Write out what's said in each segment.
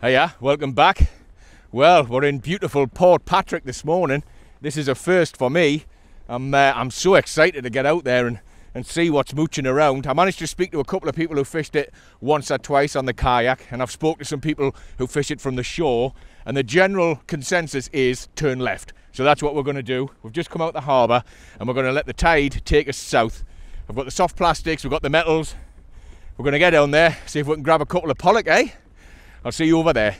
Hiya, welcome back. Well, we're in beautiful Portpatrick this morning. This is a first for me. I'm so excited to get out there and see what's mooching around. I managed to speak to a couple of people who fished it once or twice on the kayak, and I've spoken to some people who fish it from the shore, and the general consensus is turn left. So that's what we're going to do. We've just come out the harbour and we're going to let the tide take us south. I've got the soft plastics, we've got the metals. We're going to get down there, see if we can grab a couple of pollock, eh? I'll see you over there.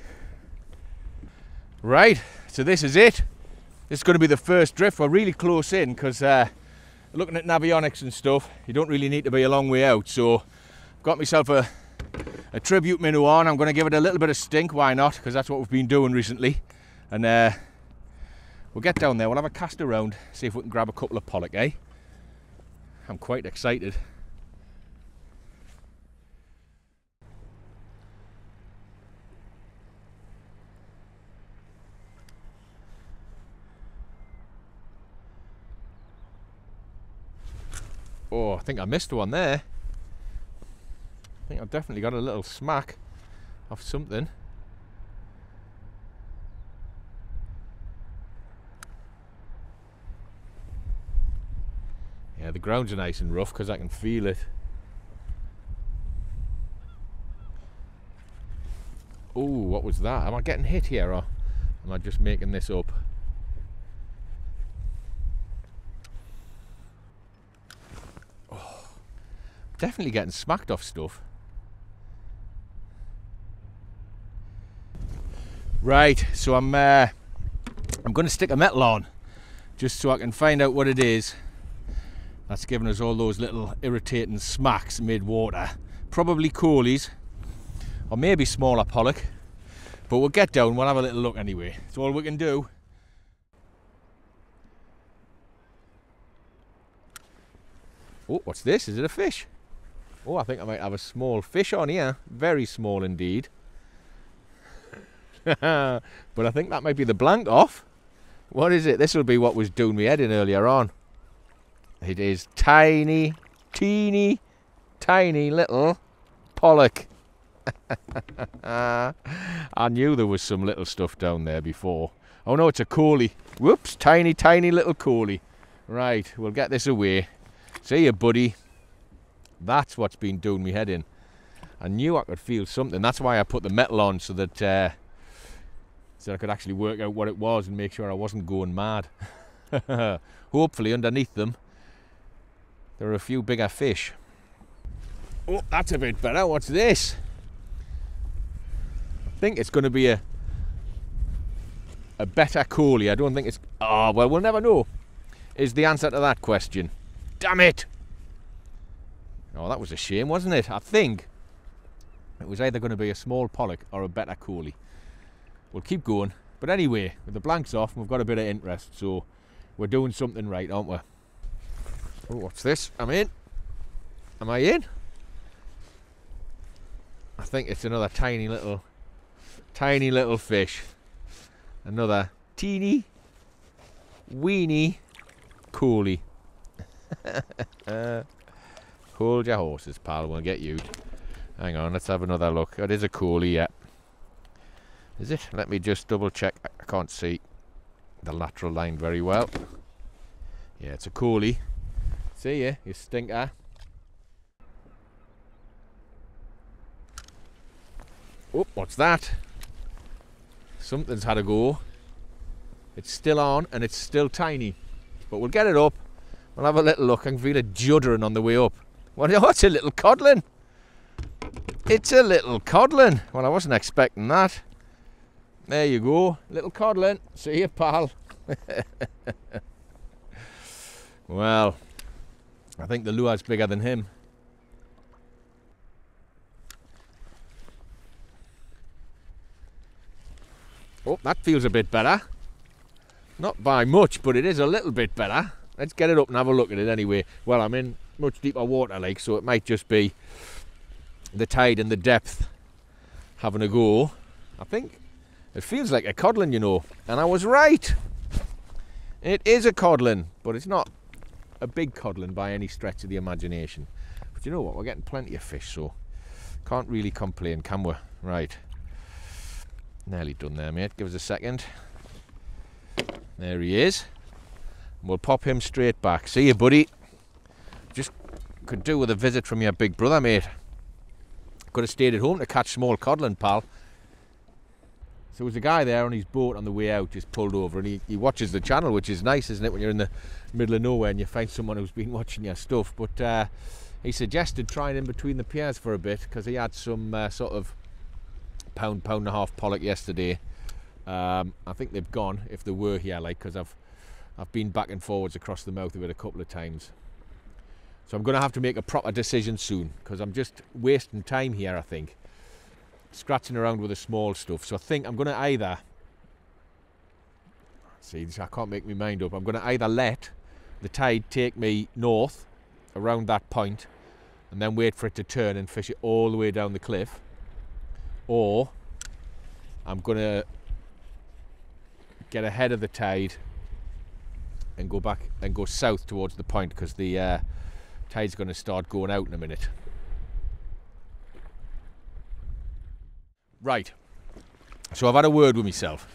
Right, so this is it. This is going to be the first drift. We're really close in because looking at navionics and stuff, you don't really need to be a long way out. So I've got myself a tribute minnow on. I'm going to give it a little bit of stink, why not? Because that's what we've been doing recently. And we'll get down there, we'll have a cast around, see if we can grab a couple of pollock, eh? I'm quite excited. Oh, I think I missed one there. I think I've definitely got a little smack of something. Yeah, the grounds are nice and rough because I can feel it. Oh, what was that? Am I getting hit here or am I just making this up? Definitely getting smacked off stuff. Right, so I'm going to stick a metal on just so I can find out what it is that's giving us all those little irritating smacks mid-water. Probably Coley's or maybe smaller pollock, but we'll get down, we'll have a little look anyway. It's all we can do. Oh, what's this? Is it a fish? Oh, I think I might have a small fish on here. Very small indeed. But I think that might be the blank off. What is it? This will be what was doing me head in earlier on. It is tiny, teeny, tiny little pollock. I knew there was some little stuff down there before. Oh no, it's a Coley. Whoops, tiny, tiny little Coley. Right, we'll get this away. See you, buddy. That's what's been doing me head in. I knew I could feel something. That's why I put the metal on so that I could actually work out what it was and make sure I wasn't going mad. Hopefully underneath them there are a few bigger fish. Oh, that's a bit better. What's this? I think it's going to be a better Coley. I don't think it's... Oh, well, we'll never know is the answer to that question. Damn it! Oh, that was a shame, wasn't it? I think it was either going to be a small pollock or a better Coley. We'll keep going. But anyway, with the blanks off, we've got a bit of interest, so we're doing something right, aren't we? Oh, what's this? I'm in. Am I in? I think it's another tiny little fish. Another teeny, weeny Coley. Hold your horses, pal, we'll get you. Hang on, let's have another look. It is a Coley, yeah. Is it? Let me just double check. I can't see the lateral line very well. Yeah, it's a Coley. See ya, you stinker. Oh, what's that? Something's had a go. It's still on and it's still tiny. But we'll get it up. We'll have a little look. I can feel it juddering on the way up. What? Oh, it's a little codlin. It's a little codlin. Well, I wasn't expecting that. There you go. Little codlin. See you, pal. Well, I think the lure's bigger than him. Oh, that feels a bit better. Not by much, but it is a little bit better. Let's get it up and have a look at it anyway. Well, I'm in much deeper water, like, so it might just be the tide and the depth having a go. I think it feels like a codlin, you know, and I was right. It is a codlin, but it's not a big codlin by any stretch of the imagination. But you know what, we're getting plenty of fish, so can't really complain, can we? Right. Nearly done there, mate. Give us a second. There he is. And we'll pop him straight back. See you, buddy. Just could do with a visit from your big brother, mate. Could have stayed at home to catch small codlin, pal. So there was a guy there on his boat on the way out, just pulled over, and he watches the channel, which is nice, isn't it, when you're in the middle of nowhere and you find someone who's been watching your stuff. But he suggested trying in between the piers for a bit, because he had some sort of pound and a half pollock yesterday. I think they've gone, if they were here, like, because I've been back and forwards across the mouth of it a couple of times. So I'm going to have to make a proper decision soon, because I'm just wasting time here, I think, scratching around with the small stuff. So I think I'm going to either, see, I can't make my mind up, I'm going to either let the tide take me north around that point and then wait for it to turn and fish it all the way down the cliff, or I'm going to get ahead of the tide and go back and go south towards the point, because the tide's going to start going out in a minute. Right, so I've had a word with myself,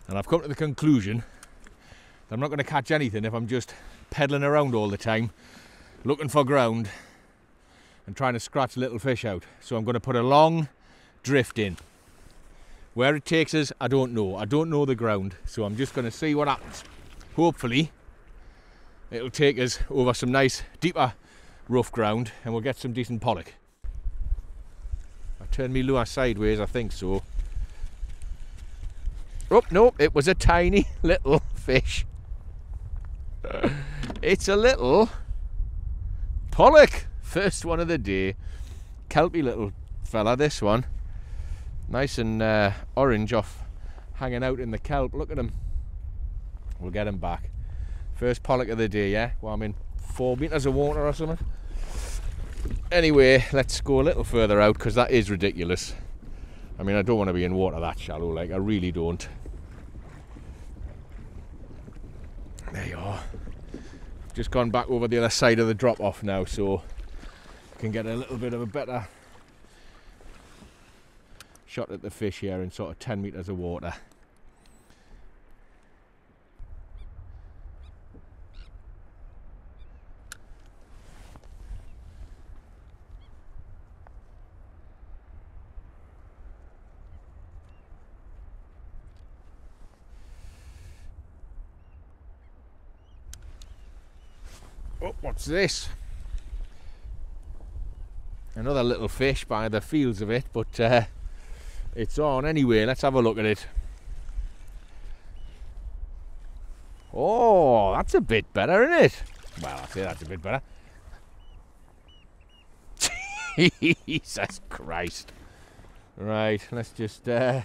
and I've come to the conclusion that I'm not going to catch anything if I'm just peddling around all the time looking for ground and trying to scratch little fish out. So I'm going to put a long drift in. Where it takes us, I don't know. I don't know the ground, so I'm just going to see what happens. Hopefully it'll take us over some nice deeper rough ground and we'll get some decent pollock. I turned me lure sideways, I think so. Oh no, it was a tiny little fish. It's a little pollock, first one of the day. Kelpy little fella, this one. Nice and orange off, hanging out in the kelp. Look at him. We'll get him back. First pollock of the day, yeah? Well, I'm in 4 meters of water or something. Anyway, let's go a little further out, because that is ridiculous. I mean, I don't want to be in water that shallow, like, I really don't. There you are. Just gone back over the other side of the drop off now, so I can get a little bit of a better shot at the fish here in sort of 10 meters of water. Oh, what's this? Another little fish by the feels of it, but it's on anyway. Let's have a look at it. Oh, that's a bit better, isn't it? Well, I'd say that's a bit better. Jesus Christ. Right, let's just get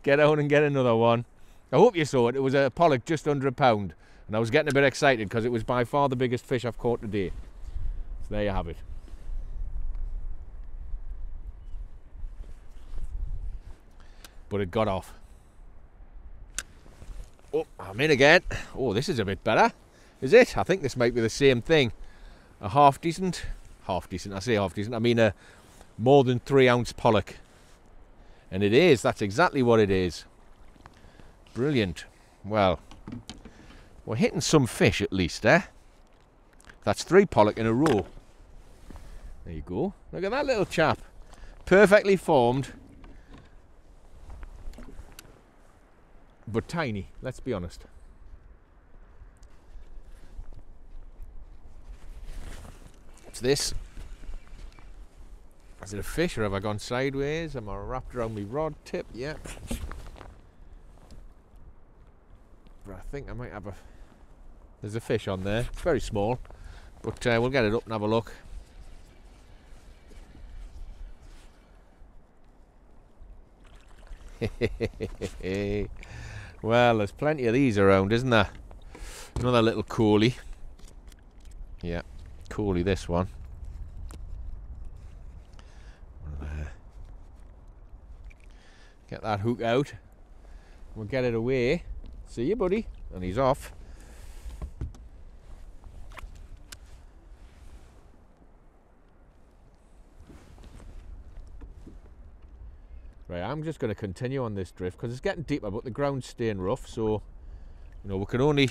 out and get another one. I hope you saw it. It was a pollock just under a pound. And I was getting a bit excited because it was by far the biggest fish I've caught today. So there you have it. But it got off. Oh, I'm in again. Oh, this is a bit better. Is it? I think this might be the same thing. A half decent. I say half decent. I mean a more than 3 ounce pollock. And it is. That's exactly what it is. Brilliant. Well, we're hitting some fish at least, eh? That's 3 pollock in a row. There you go. Look at that little chap. Perfectly formed. But tiny, let's be honest. What's this? Is it a fish, or have I gone sideways? Am I wrapped around my rod tip? Yeah. But I think I might have a... There's a fish on there. It's very small. But we'll get it up and have a look. Well, there's plenty of these around, isn't there? Another little Coley. Yeah, Coley, this one. Get that hook out. We'll get it away. See you, buddy. And he's off. Right, I'm just going to continue on this drift because it's getting deeper, but the ground's staying rough, so you know we can only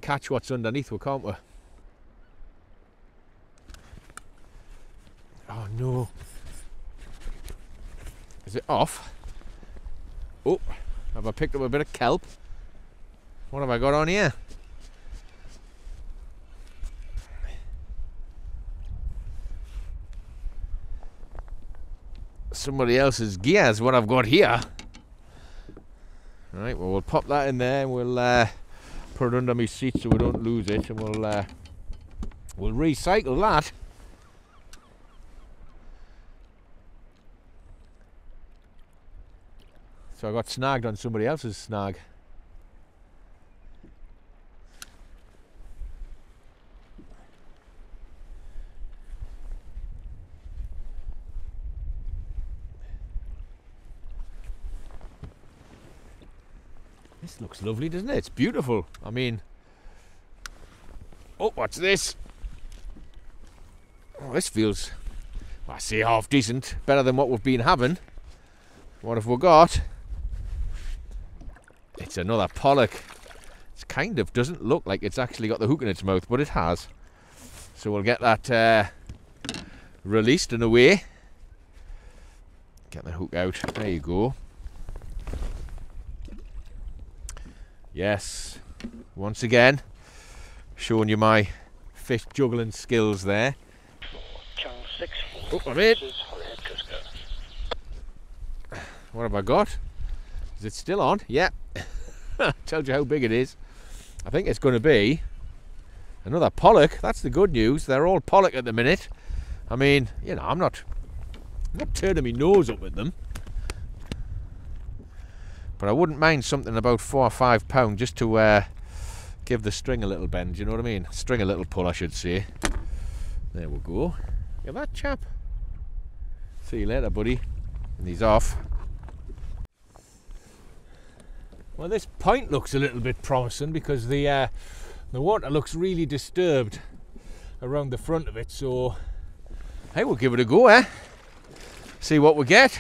catch what's underneath, can't we? Oh no! Is it off? Oh, have I picked up a bit of kelp? What have I got on here? Somebody else's gear is what I've got here. Right, well we'll pop that in there and we'll put it under my seat so we don't lose it, and we'll recycle that. So I got snagged on somebody else's snag. This looks lovely, doesn't it? It's beautiful. I mean, oh, what's this? Oh, this feels, I say, half decent. Better than what we've been having. What have we got? It's another pollock. It kind of doesn't look like it's actually got the hook in its mouth, but it has. So we'll get that released and away. Get the hook out. There you go. Yes, once again, showing you my fish juggling skills there. Channel 6. Oh, I'm in. What have I got? Is it still on? Yeah. Tells you how big it is. I think it's going to be another pollock. That's the good news. They're all pollock at the minute. I mean, you know, I'm not turning my nose up at them. But I wouldn't mind something about 4 or 5 pound just to give the string a little bend, you know what I mean? String a little pull, I should say. There we go. Look at that chap. See you later, buddy. And he's off. Well, this point looks a little bit promising because the water looks really disturbed around the front of it. So, hey, we'll give it a go, eh? See what we get.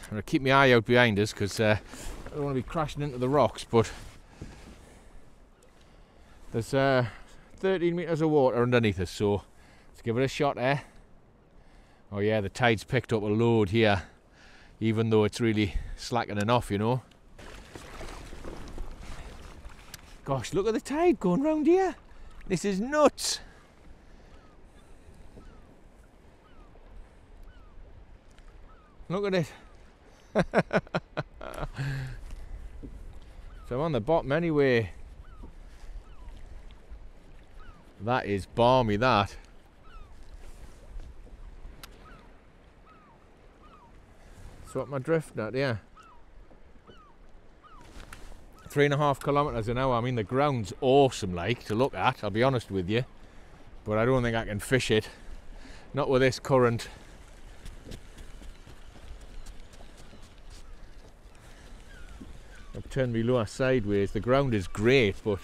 I'm going to keep my eye out behind us because I don't want to be crashing into the rocks, but there's 13 metres of water underneath us, so let's give it a shot, eh? Oh yeah, the tide's picked up a load here, even though it's really slackening off, you know. Gosh, look at the tide going round here. This is nuts. Look at it. So I'm on the bottom anyway. That is balmy, that. So what am I drifting at, yeah? 3.5 kilometres an hour. I mean, the ground's awesome, like, to look at, I'll be honest with you. But I don't think I can fish it. Not with this current. I've turned my lure sideways. The ground is great, but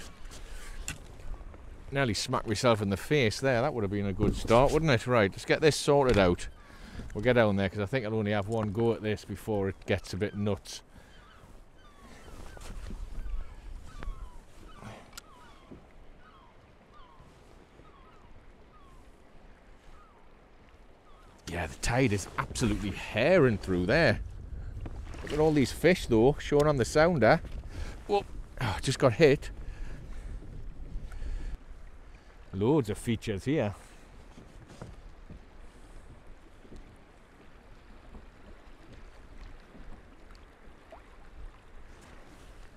nearly smacked myself in the face there. That would have been a good start, wouldn't it? Right, let's get this sorted out. We'll get down there because I think I'll only have one go at this before it gets a bit nuts. Yeah, the tide is absolutely herring through there. Look at all these fish though, showing on the sounder. Whoa, oh, just got hit. Loads of features here.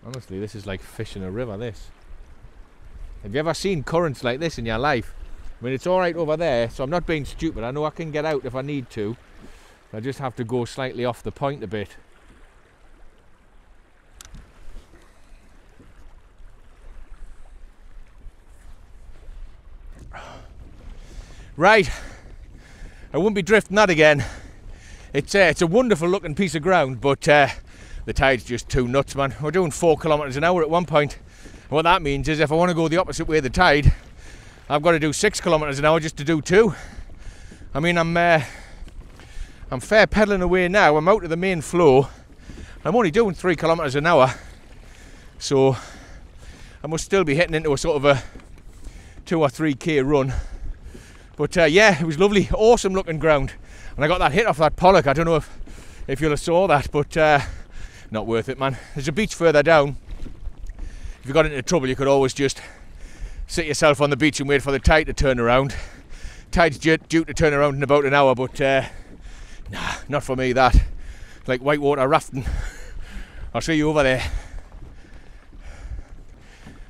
Honestly, this is like fishing a river, this. Have you ever seen currents like this in your life? I mean, it's alright over there, so I'm not being stupid. I know I can get out if I need to. I just have to go slightly off the point a bit. Right, I won't be drifting that again. It's a wonderful looking piece of ground, but the tide's just too nuts, man. We're doing 4 kilometres an hour at one point. And what that means is if I want to go the opposite way of the tide, I've got to do 6 kilometres an hour just to do 2. I mean, I'm I'm fair pedalling away now. I'm out of the main flow. I'm only doing 3 kilometres an hour, so I must still be hitting into a sort of a 2 or 3k run. But yeah, it was lovely, awesome looking ground, and I got that hit off that pollock. I don't know if you'll have saw that, but not worth it, man. There's a beach further down. If you got into trouble, you could always just sit yourself on the beach and wait for the tide to turn around. Tide's due to turn around in about an hour, but nah, not for me that. Like whitewater rafting. I'll see you over there.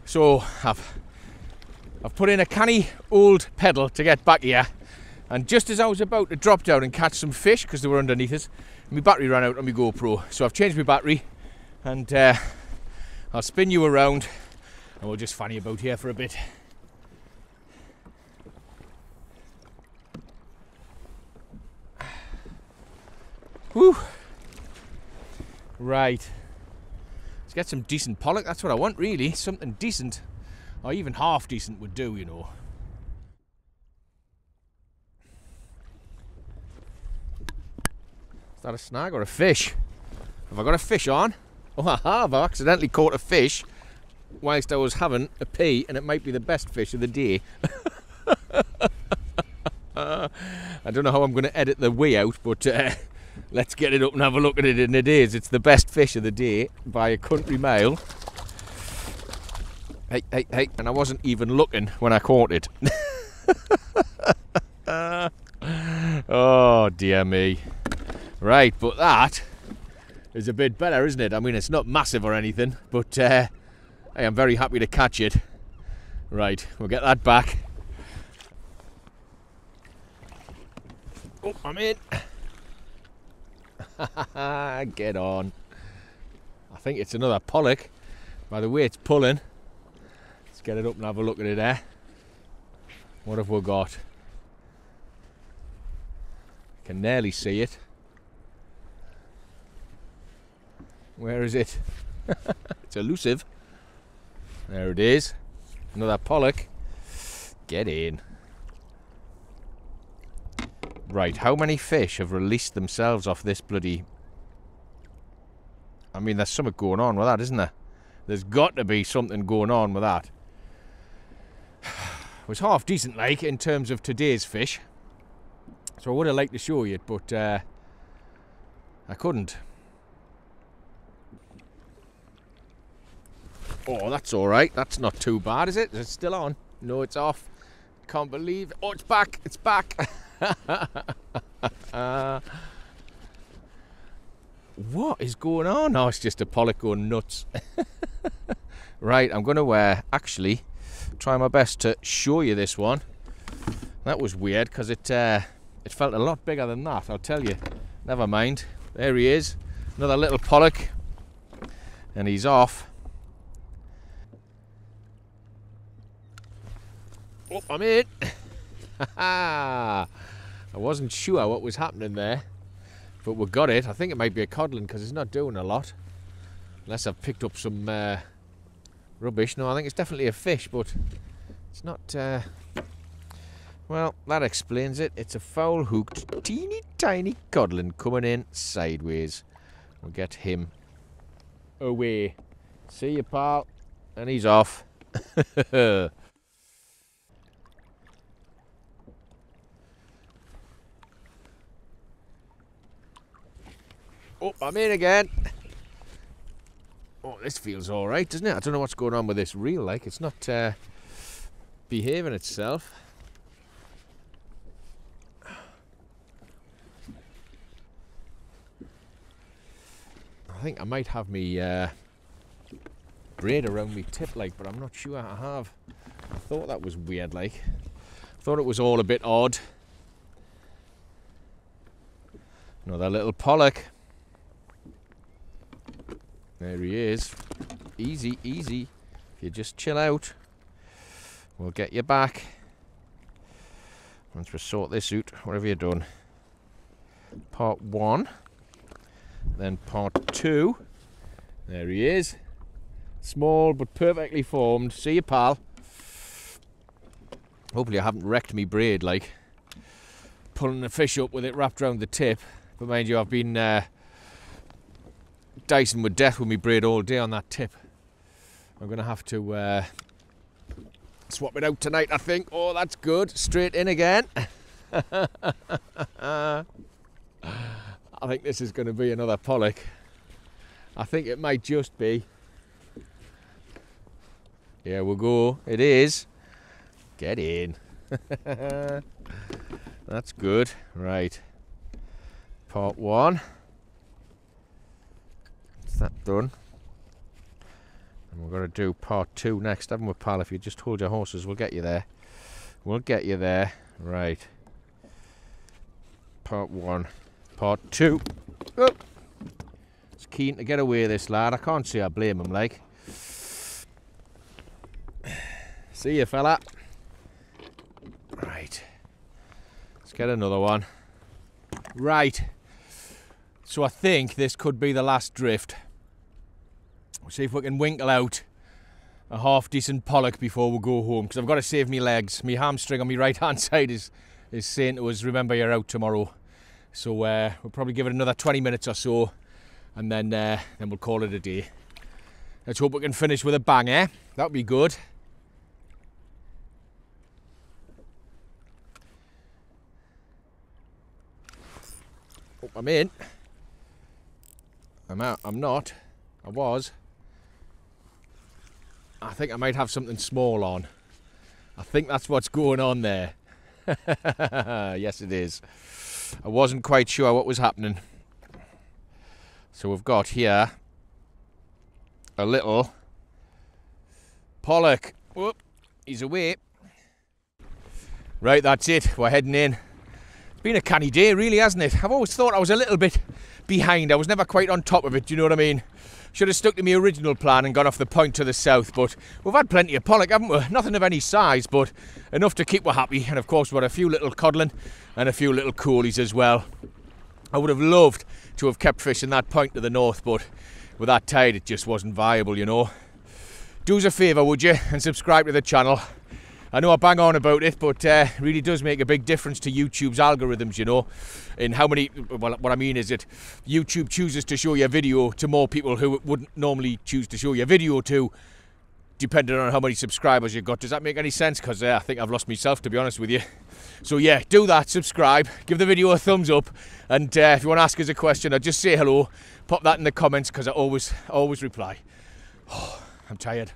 So I've put in a canny old pedal to get back here, and just as I was about to drop down and catch some fish because they were underneath us, my battery ran out on my GoPro. So I've changed my battery, and I'll spin you around and we'll just fanny about here for a bit. Whew. Right. Let's get some decent pollock. That's what I want, really. Something decent, or even half decent would do, you know. Is that a snag or a fish? Have I got a fish on? Oh, I have. I accidentally caught a fish whilst I was having a pee, and it might be the best fish of the day. I don't know how I'm going to edit the way out, but let's get it up and have a look at it, and it is. It's the best fish of the day by a country mile. Hey, hey, hey. And I wasn't even looking when I caught it. Oh, dear me. Right, but that is a bit better, isn't it? I mean, it's not massive or anything, but I am very happy to catch it. Right, we'll get that back. Oh, I'm in. Get on. I think it's another pollock by the way it's pulling. Let's get it up and have a look at it there. What have we got? Can nearly see it. Where is it? It's elusive. There it is. Another pollock. Get in. Right, how many fish have released themselves off this bloody... I mean, there's something going on with that, isn't there? There's got to be something going on with that. It was half decent, like, in terms of today's fish. So I would have liked to show you it, but I couldn't. Oh, that's alright. That's not too bad, is it? Is it still on? No, it's off. Can't believe it. Oh, it's back. It's back. What is going on? Oh, it's just a pollock going nuts. Right, I'm going to actually try my best to show you this one. That was weird because it felt a lot bigger than that, I'll tell you. Never mind. There he is. Another little pollock. And he's off. Oh, I'm in. I wasn't sure what was happening there, but we got it. I think it might be a codlin because it's not doing a lot. Unless I've picked up some rubbish. No, I think it's definitely a fish, but it's not... Well, that explains it. It's a foul-hooked, teeny tiny codlin coming in sideways. We'll get him away. See you, pal. And he's off. Oh, I'm in again. Oh, this feels alright, doesn't it? I don't know what's going on with this reel, like. It's not behaving itself. I think I might have me braid around me tip, like, but I'm not sure I have. I thought that was weird, like. I thought it was all a bit odd. Another little pollock. There he is. Easy, easy. If you just chill out, we'll get you back. Once we sort this out, what have you done? Part 1. Then part 2. There he is. Small but perfectly formed. See you, pal. Hopefully I haven't wrecked me braid, like. Pulling the fish up with it wrapped around the tip. But mind you, I've been dicing with death with me braid all day on that tip. I'm going to have to swap it out tonight, I think. Oh, that's good. Straight in again. I think this is going to be another pollock. I think it might just be. Here we go. It is. Get in. That's good. Right. Part 1. That's that done. And we're going to do part 2 next, haven't we, pal? If you just hold your horses, we'll get you there. We'll get you there. Right. Part 1. Part 2. Oh. He's keen to get away, this lad. I can't say I blame him, like. See you, fella. Right. Let's get another one. Right. So I think this could be the last drift. We'll see if we can winkle out a half decent pollock before we go home, because I've got to save me legs. My hamstring on my right hand side is saying to us, remember you're out tomorrow. So we'll probably give it another 20 minutes or so, and then we'll call it a day. Let's hope we can finish with a bang, eh? That'd be good. Hope I'm in. I'm out. I'm not. I was. I think I might have something small on. I think that's what's going on there. Yes, it is. I wasn't quite sure what was happening. So we've got here a little pollock. Whoop, he's away. Right, that's it. We're heading in. It's been a canny day, really, hasn't it? I've always thought I was a little bit behind. I was never quite on top of it, do you know what I mean? Should have stuck to my original plan and gone off the point to the south, but we've had plenty of pollock, haven't we? Nothing of any size, but enough to keep us happy. And of course, we've had a few little codlin and a few little coolies as well. I would have loved to have kept fishing that point to the north, but with that tide, it just wasn't viable, you know. Do us a favour, would you, and subscribe to the channel. I know I bang on about it, but it really does make a big difference to YouTube's algorithms, you know, in how many, well, what I mean is that YouTube chooses to show your video to more people who it wouldn't normally choose to show your video to, depending on how many subscribers you've got. Does that make any sense? Because I think I've lost myself, to be honest with you. So yeah, do that, subscribe, give the video a thumbs up, and if you want to ask us a question or just say hello, pop that in the comments, because I always reply. Oh, I'm tired.